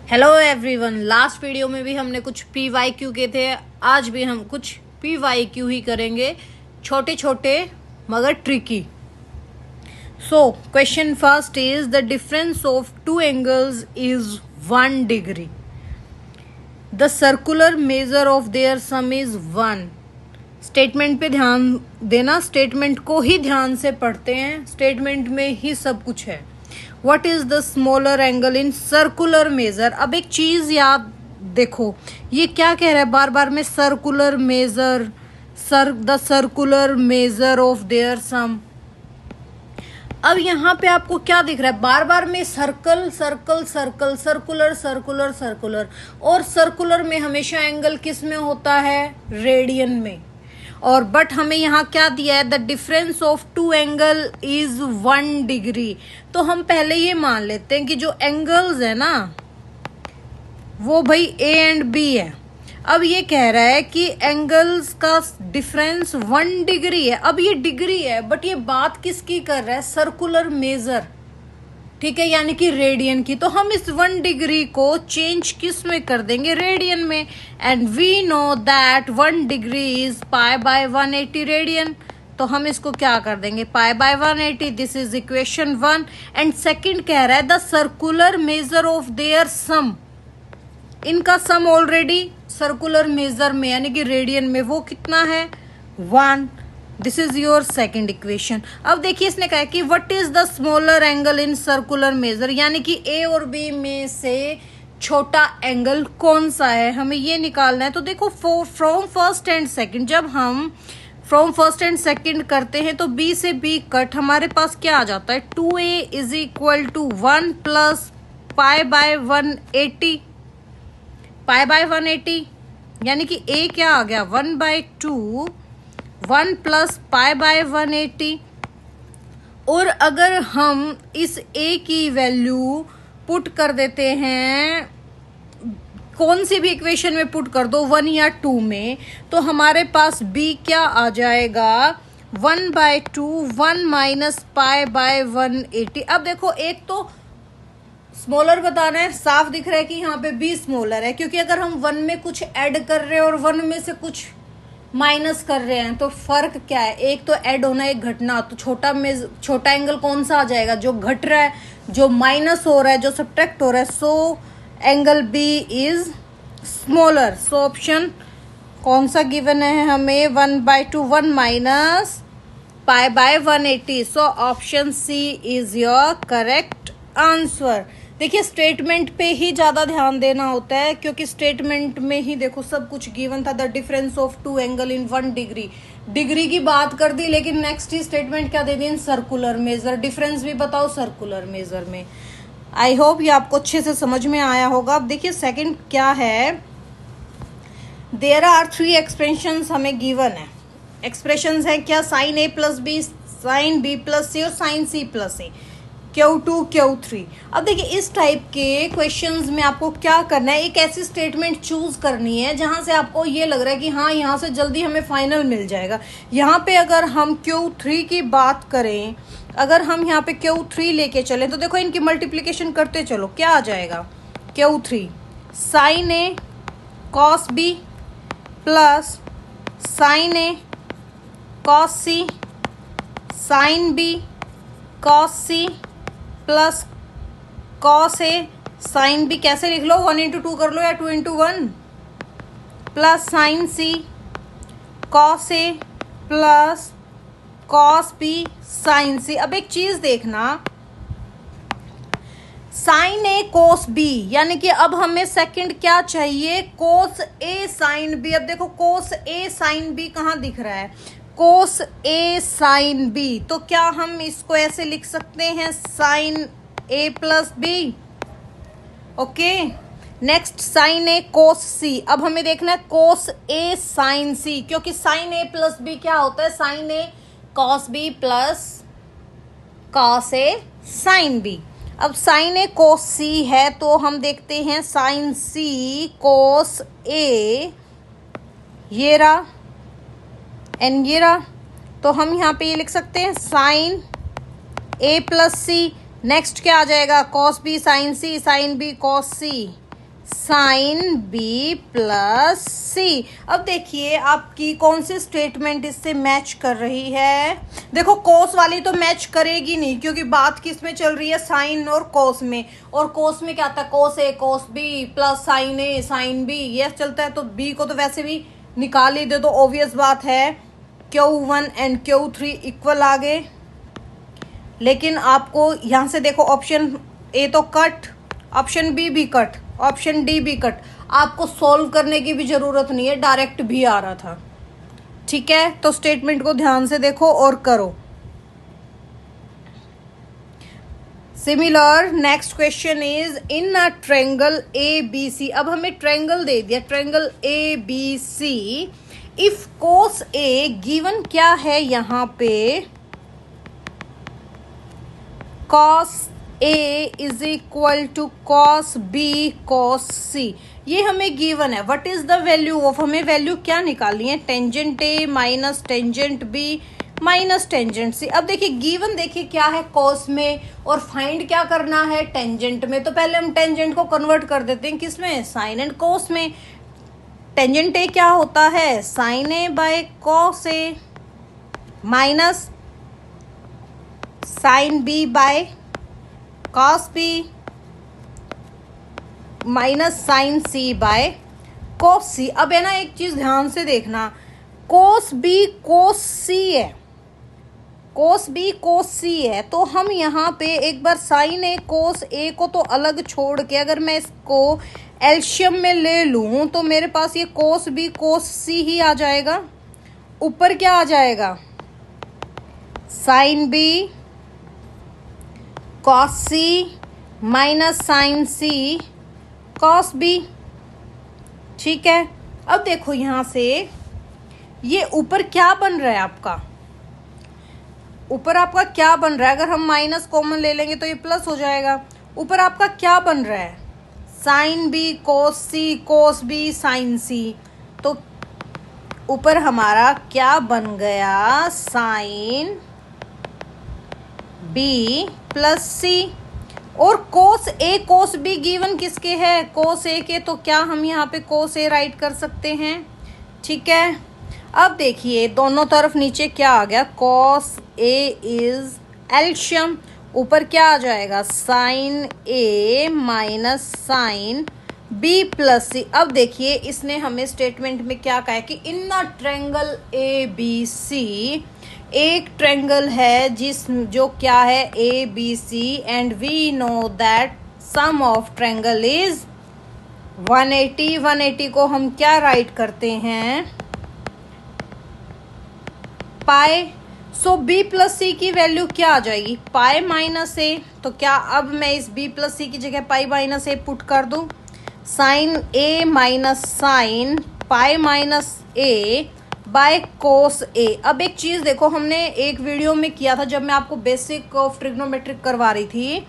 Hello everyone. Last video में भी हमने कुछ PYQ के थे, आज भी हम कुछ PYQ ही करेंगे, छोटे छोटे मगर tricky. So question first is the difference of two angles is 1 degree. The circular measure of their some is 1। Statement पे ध्यान देना, स्टेटमेंट को ही ध्यान से पढ़ते हैं, स्टेटमेंट में ही सब कुछ है। What is the smaller angle in circular measure? अब एक चीज याद देखो, ये क्या कह रहा है बार बार में, circular measure, the circular measure of their sum. अब यहाँ पे आपको क्या दिख रहा है, बार बार में circle circle circle, circular circular circular, और सर्कुलर में हमेशा एंगल किस में होता है, रेडियन में। और बट हमें यहाँ क्या दिया है, the difference of two angle is 1 degree. तो हम पहले ये मान लेते हैं कि जो एंगल्स है ना वो भाई A एंड B है। अब ये कह रहा है कि एंगल्स का डिफरेंस 1 डिग्री है। अब ये डिग्री है बट ये बात किसकी कर रहा है, सर्कुलर मेजर, ठीक है, यानी कि रेडियन की। तो हम इस 1 डिग्री को चेंज किस में कर देंगे, रेडियन में। And we know that 1 degree is π/180 radian. तो हम इसको क्या कर देंगे, π/180। This is equation 1। And second कह रहा है the circular measure of their sum, इनका सम ऑलरेडी सर्कुलर मेजर में यानी कि रेडियन में वो कितना है, 1। This is your second equation. अब देखिए इसने कहा कि what is the smaller angle in circular measure, यानी कि A और B में से छोटा एंगल कौन सा है, हमें ये निकालना है। तो देखो फ्रॉम फर्स्ट एंड सेकंड, जब हम फ्रॉम फर्स्ट एंड सेकंड करते हैं तो B से B कट, हमारे पास क्या आ जाता है, 2A is equal to 1 plus π/180, π/180 यानी कि A क्या आ गया, 1/2, 1 प्लस π/180। और अगर हम इस A की वैल्यू पुट कर देते हैं, कौन सी भी इक्वेशन में पुट कर दो, 1 या 2 में, तो हमारे पास B क्या आ जाएगा, 1/2, 1 माइनस π/180। अब देखो एक तो स्मॉलर बताना है, साफ दिख रहा है कि यहाँ पे B स्मॉलर है, क्योंकि अगर हम 1 में कुछ ऐड कर रहे हैं और 1 में से कुछ माइनस कर रहे हैं तो फर्क क्या है, एक तो ऐड होना एक घटना। तो छोटा एंगल कौन सा आ जाएगा, जो घट रहा है, जो माइनस हो रहा है, जो सब्ट्रैक्ट हो रहा है। So angle B is smaller. So option कौन सा गिवन है हमें, 1/2, 1 minus π/180। So option C is your correct answer. देखिए स्टेटमेंट पे ही ज़्यादा ध्यान देना होता है, क्योंकि स्टेटमेंट में ही देखो सब कुछ गिवन था, the difference of two angle in 1 degree. Degree की बात कर दी, लेकिन नेक्स्ट ही स्टेटमेंट क्या दे दी, इन सर्कुलर मेजर। डिफरेंस भी बताओ सर्कुलर मेजर में। आई होप ये आपको अच्छे से समझ में आया होगा। अब देखिए सेकंड क्या है, देयर आर 3 एक्सप्रेशंस हमें गिवन है। एक्सप्रेशंस है क्या, sin A plus B, sin B plus C और sin C plus A, Q2 Q3। अब देखिए इस टाइप के क्वेश्चंस में आपको क्या करना है, एक ऐसी स्टेटमेंट चूज करनी है जहां से आपको ये लग रहा है कि हाँ यहाँ से जल्दी हमें फाइनल मिल जाएगा। यहाँ पे अगर हम Q3 की बात करें, अगर हम यहाँ पे Q3 लेके चले तो देखो इनकी मल्टीप्लीकेशन करते चलो, क्या आ जाएगा, Q3 sin A cos B plus sin A cos C, sin B cos C plus cos A sin B, कैसे लिख लो, 1 into 2 कर लो या 2 into 1, plus sin C cos A plus cos B sin C। अब एक चीज देखना, sin A cos B, यानी कि अब हमें सेकंड क्या चाहिए, cos A sin B। अब देखो cos A sin B कहाँ दिख रहा है, cos A sin B। तो क्या हम इसको ऐसे लिख सकते हैं, sin A plus B। Okay, next sin A cos C। अब हमें देखना है cos A sin C, क्योंकि sin A प्लस B क्या होता है, sin A cos B plus cos A sin B। अब sin A cos C है तो हम देखते हैं sin C cos A, ये रहा एंड ये रहा। तो हम यहाँ पे ये लिख सकते हैं sin A plus C। Next क्या आ जाएगा, cos B sin C, sin B cos C, sine B plus C. अब देखिए आपकी कौन सी स्टेटमेंट इससे मैच कर रही है। देखो कोस वाली तो मैच करेगी नहीं, क्योंकि बात किस में चल रही है, साइन और कोस में। और कोस में क्या आता है, कोस ए कोस बी प्लस साइन ए साइन बी, ये चलता है। तो बी को तो वैसे भी निकाल ही दे, तो ऑब्वियस बात है Q1 एंड Q3 इक्वल आ गए। लेकिन आपको यहाँ से देखो ऑप्शन ए तो कट, ऑप्शन बी भी कट, ऑप्शन डी भी कट। आपको सॉल्व करने की भी जरूरत नहीं है, डायरेक्ट भी आ रहा था। ठीक है, तो स्टेटमेंट को ध्यान से देखो और करो। Similar next question is in a triangle A B C. अब हमें ट्रायंगल दे दिया, triangle A B C. If cos A given क्या है यहाँ पे, cos A is equal to cos B cos C, ये हमें गिवन है। What is the value of, हमें वैल्यू क्या निकालनी है, tangent A minus tangent B minus tangent C। अब देखिए गिवन देखिए क्या है cos में, और फाइंड क्या करना है टेंजेंट में। तो पहले हम टेंजेंट को कन्वर्ट कर देते हैं किस में, साइन एंड cos में। टेंजेंट A क्या होता है, sine A by cos A minus sine B by cos B minus sine C by cos C. अब है ना एक चीज ध्यान से देखना, कोस बी कोस सी है, कोस बी कोस सी है। तो हम यहाँ पे एक बार साइन ए कोस ए को तो अलग छोड़ के अगर मैं इसको एलशियम में ले लूं तो मेरे पास ये कोस बी कोस सी ही आ जाएगा। ऊपर क्या आ जाएगा, साइन बी कॉस सी माइनस साइन सी कॉस बी। ठीक है, अब देखो यहां से ये ऊपर क्या बन रहा है आपका, ऊपर आपका क्या बन रहा है, अगर हम माइनस कॉमन ले लेंगे तो ये प्लस हो जाएगा। ऊपर आपका क्या बन रहा है, sine B cos B sine C. तो ऊपर हमारा क्या बन गया, साइन बी प्लस सी। और कोस ए कोस बी गिवन किसके है, कोस ए के। तो क्या हम यहाँ पे कोस ए राइट कर सकते हैं। ठीक है, अब देखिए दोनों तरफ नीचे क्या आ गया, कोस ए इज एलशियम। ऊपर क्या आ जाएगा, sine A minus sine B plus C. अब देखिए इसने हमें स्टेटमेंट में क्या कहा है कि इन अ ट्रायंगल ए बी सी, एक ट्रायंगल है जो क्या है A B C, and we know that sum of triangle is 180। 180 को हम क्या राइट करते हैं, पाई। सो बी प्लस सी की वैल्यू क्या आ जाएगी, पाई माइनस ए। तो क्या अब मैं इस बी प्लस सी की जगह पाई माइनस ए पुट कर दूं, sine A minus sine pi minus A by cos A. अब एक चीज देखो, हमने एक वीडियो में किया था जब मैं आपको बेसिक ऑफ ट्रिग्नोमेट्रिक करवा रही थी,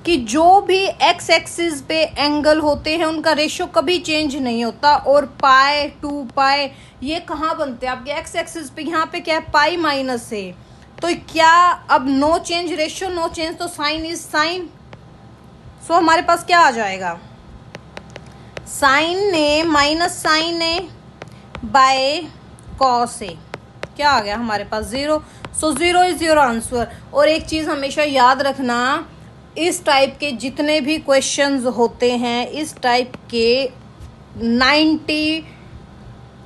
कि जो भी एक्स एक्सिस पे एंगल होते हैं उनका रेशियो कभी चेंज नहीं होता। और पाई टू पाई ये कहाँ बनते हैं आपके एक्स एक्सिस पे, यहाँ पे क्या है पाई माइनस ए। तो क्या अब no change ratio, no change, तो साइन इज साइन। सो हमारे पास क्या आ जाएगा, sine A minus sine A by cos A. क्या आ गया हमारे पास, 0। So 0 is your answer. और एक चीज हमेशा याद रखना, इस टाइप के जितने भी क्वेश्चंस होते हैं, इस टाइप के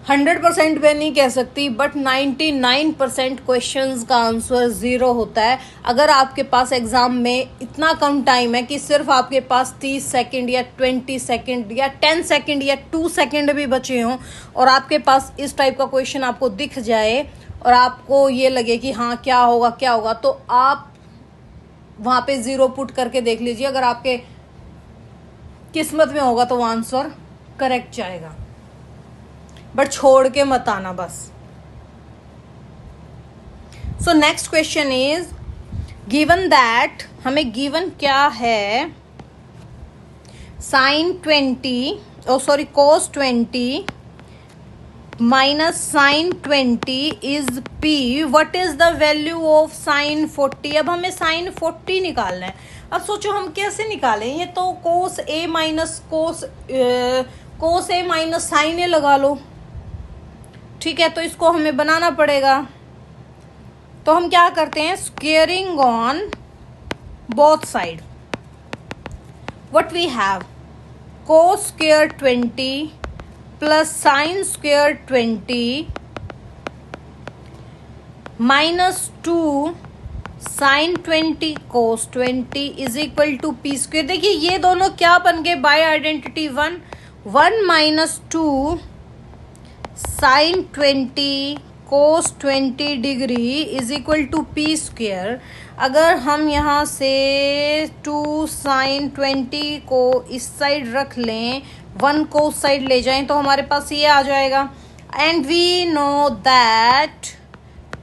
100% मैं नहीं कह सकती, बट 99% क्वेश्चंस का आंसर 0 होता है। अगर आपके पास एग्जाम में इतना कम टाइम है कि सिर्फ आपके पास 30 सेकंड या 20 सेकंड या 10 सेकंड या 2 सेकंड भी बचे हों, और आपके पास इस टाइप का क्वेश्चन आपको दिख जाए और आपको ये लगे कि हाँ क्या होगा, तो आप वहाँ पे 0 पुट करके देख लीजिए। अगर आपके किस्मत में होगा तो वो आंसर करेक्ट जाएगा, बट छोड़ के मत आना बस। So next question is given that, हमें गिवन क्या है, sine 20 cos 20 minus sine 20 is P. What is the value of sine 40। अब हमें साइन 40 निकालना है। अब सोचो हम कैसे निकालें, ये तो कोस ए माइनस कोस ए माइनस साइन ए लगा लो, ठीक है। तो इसको हमें बनाना पड़ेगा, तो हम क्या करते हैं, squaring on both side. What we have, cos square 20 plus sine square 20 minus 2 sine 20 cos 20 is equal to P square. देखिए ये दोनों क्या बन गए, by identity 1 minus 2 sine 20 cos 20 degree is equal to P square. अगर हम यहाँ से 2 साइन 20 को इस साइड रख लें, 1 को उस साइड ले जाएं, तो हमारे पास ये आ जाएगा। And we know that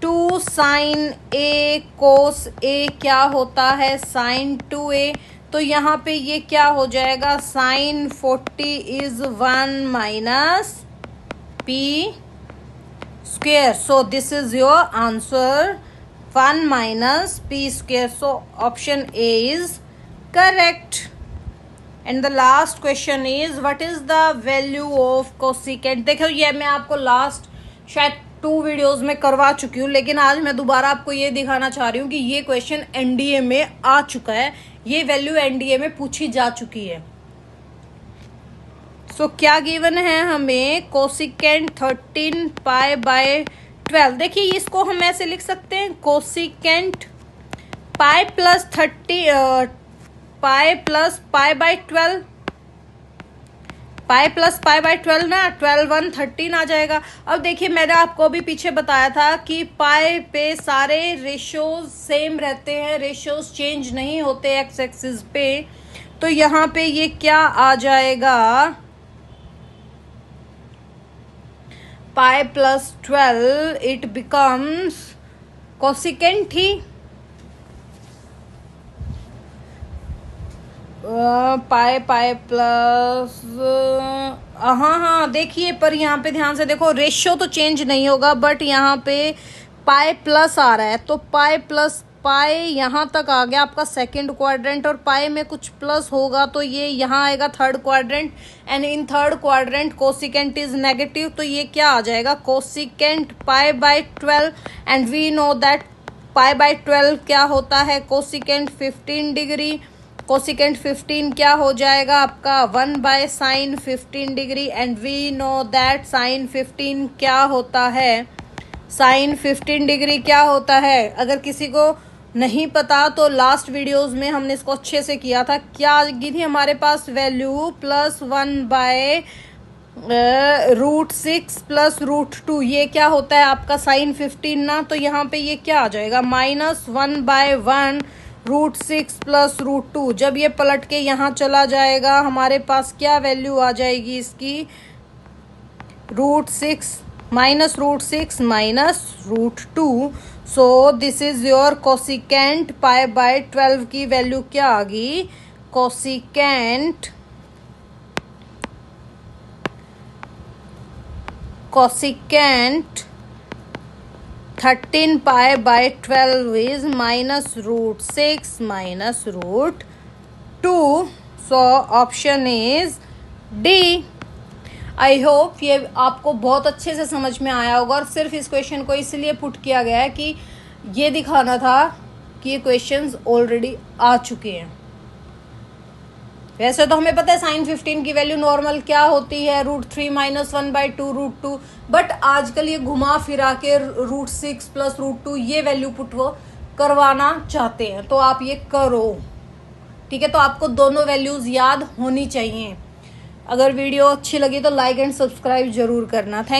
2 sine A cos A क्या होता है, साइन 2a। तो यहाँ पे ये क्या हो जाएगा, sine 40 is 1 minus P square. So this is your answer, 1 minus P square. So option A is correct. And the last question is what is the value of cosecant. देखो ये मैं आपको लास्ट शायद 2 वीडियोस में करवा चुकी हूँ, लेकिन आज मैं दोबारा आपको ये दिखाना चाह रही हूँ कि ये क्वेश्चन एनडीए में आ चुका है, ये वैल्यू एनडीए में पूछी जा चुकी है। सो क्या गिवन है हमें, कोसिकेंट 13 पाई बाय 12। देखिए इसको हम ऐसे लिख सकते हैं, cosecant pi plus 30 pi plus pi by 12, pi plus pi by 12 ना, 12 1 13 आ जाएगा। अब देखिए मैंने आपको अभी पीछे बताया था कि पाई पे सारे रेशियोज सेम रहते हैं, रेशियोज चेंज नहीं होते एक्स एक्सिस पे। तो यहाँ पे ये क्या आ जाएगा, pi plus 12 it becomes cosecant he pi pi plus हाँ देखिए, पर यहाँ पे ध्यान से देखो, रेशियो तो चेंज नहीं होगा, बट यहाँ पे पाई प्लस आ रहा है, तो पाई प्लस पाई यहाँ तक आ गया आपका सेकंड क्वाड्रेंट, और पाई में कुछ प्लस होगा तो ये यहाँ आएगा third quadrant. And in third quadrant cosecant is negative, तो ये क्या आ जाएगा, cosecant pi by 12। And we know that pi by 12 क्या होता है, कोसिकेंट 15 डिग्री। कोसिकेंट 15 क्या हो जाएगा आपका, 1 by sine 15 degree. And we know that sine 15 क्या होता है, साइन 15 डिग्री क्या होता है। अगर किसी को नहीं पता तो लास्ट वीडियोस में हमने इसको अच्छे से किया था। क्या आ गई थी हमारे पास वैल्यू, +1 बाय √6 प्लस √2। ये क्या होता है आपका साइन 15 ना, तो यहाँ पे ये क्या आ जाएगा, -1 बाय 1 √6 प्लस √2। जब ये पलट के यहाँ चला जाएगा हमारे पास क्या वैल्यू आ जाएगी इसकी, √6 -√6 -√2। सो this is your cosecant pi by 12 की वैल्यू क्या आ गई, cosecant 13 pi by 12 is -√6 -√2। So option is D. I hope ये आपको बहुत अच्छे से समझ में आया होगा, और सिर्फ इस क्वेश्चन को इसलिए पुट किया गया है कि ये दिखाना था कि ये क्वेश्चंस ऑलरेडी आ चुके हैं। वैसे तो हमें पता है साइन 15 की वैल्यू नॉर्मल क्या होती है, √3 - 1 बाय 2 √2, बट आजकल ये घुमा फिरा के √6 प्लस √2 ये वैल्यू पुट वो करवाना चाहते हैं, तो आप ये करो, ठीक है। तो आपको दोनों वैल्यूज याद होनी चाहिए। अगर वीडियो अच्छी लगी तो लाइक एंड सब्सक्राइब जरूर करना। थैंक